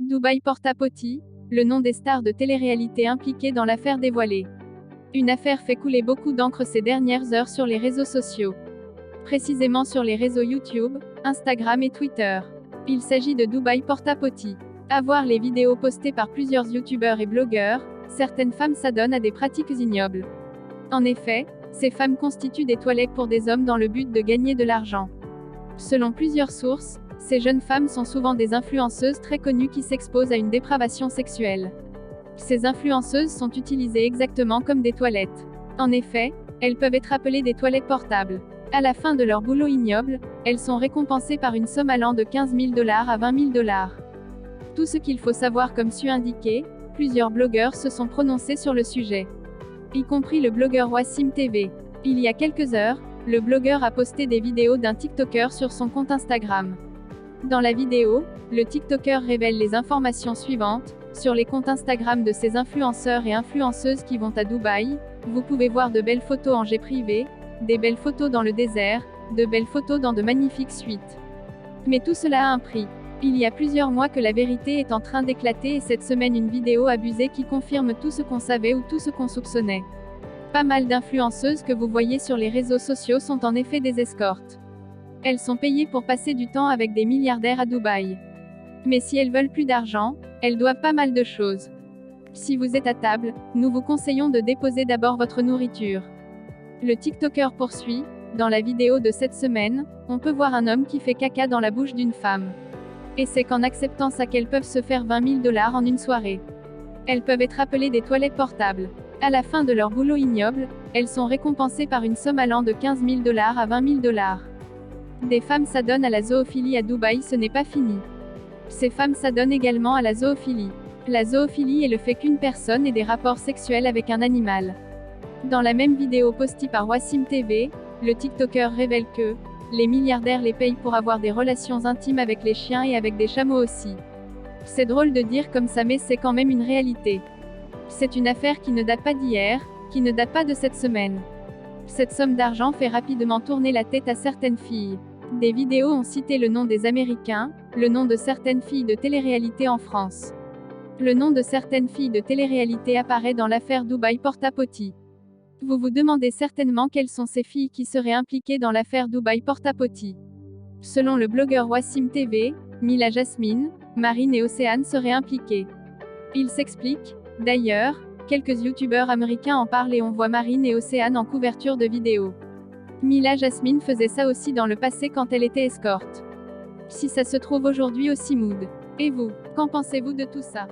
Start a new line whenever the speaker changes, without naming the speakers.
Dubaï porte-à-potty, le nom des stars de télé-réalité impliquées dans l'affaire dévoilée. Une affaire fait couler beaucoup d'encre ces dernières heures sur les réseaux sociaux. Précisément sur les réseaux YouTube, Instagram et Twitter. Il s'agit de Dubaï porte-à-potty. À voir les vidéos postées par plusieurs youtubeurs et blogueurs, certaines femmes s'adonnent à des pratiques ignobles. En effet, ces femmes constituent des toilettes pour des hommes dans le but de gagner de l'argent. Selon plusieurs sources, ces jeunes femmes sont souvent des influenceuses très connues qui s'exposent à une dépravation sexuelle. Ces influenceuses sont utilisées exactement comme des toilettes. En effet, elles peuvent être appelées des toilettes portables. À la fin de leur boulot ignoble, elles sont récompensées par une somme allant de 15 000 $ à 20 000 $. Tout ce qu'il faut savoir comme su indiqué, plusieurs blogueurs se sont prononcés sur le sujet. Y compris le blogueur Wassim TV. Il y a quelques heures, le blogueur a posté des vidéos d'un TikToker sur son compte Instagram. Dans la vidéo, le TikToker révèle les informations suivantes. Sur les comptes Instagram de ces influenceurs et influenceuses qui vont à Dubaï, vous pouvez voir de belles photos en jet privé, des belles photos dans le désert, de belles photos dans de magnifiques suites. Mais tout cela a un prix. Il y a plusieurs mois que la vérité est en train d'éclater et cette semaine une vidéo abusée qui confirme tout ce qu'on savait ou tout ce qu'on soupçonnait. Pas mal d'influenceuses que vous voyez sur les réseaux sociaux sont en effet des escortes. Elles sont payées pour passer du temps avec des milliardaires à Dubaï. Mais si elles veulent plus d'argent, elles doivent pas mal de choses. Si vous êtes à table, nous vous conseillons de déposer d'abord votre nourriture. Le TikToker poursuit, dans la vidéo de cette semaine, on peut voir un homme qui fait caca dans la bouche d'une femme. Et c'est qu'en acceptant ça qu'elles peuvent se faire 20 000 $ en une soirée. Elles peuvent être appelées des toilettes portables. À la fin de leur boulot ignoble, elles sont récompensées par une somme allant de 15 000 $ à 20 000 $. Des femmes s'adonnent à la zoophilie à Dubaï, ce n'est pas fini. Ces femmes s'adonnent également à la zoophilie. La zoophilie est le fait qu'une personne ait des rapports sexuels avec un animal. Dans la même vidéo postée par Wassim TV, le TikToker révèle que les milliardaires les payent pour avoir des relations intimes avec les chiens et avec des chameaux aussi. C'est drôle de dire comme ça, mais c'est quand même une réalité. C'est une affaire qui ne date pas d'hier, qui ne date pas de cette semaine. Cette somme d'argent fait rapidement tourner la tête à certaines filles. Des vidéos ont cité le nom des Américains, le nom de certaines filles de télé-réalité en France. Le nom de certaines filles de télé-réalité apparaît dans l'affaire Dubaï porte-à-potty. Vous vous demandez certainement quelles sont ces filles qui seraient impliquées dans l'affaire Dubaï porte-à-potty. Selon le blogueur Wassim TV, Mila Jasmine, Marine et Océane seraient impliquées. Il s'explique. D'ailleurs, quelques youtubeurs américains en parlent et on voit Marine et Océane en couverture de vidéos. Mila Jasmine faisait ça aussi dans le passé quand elle était escorte. Si ça se trouve aujourd'hui aussi mood. Et vous, qu'en pensez-vous de tout ça?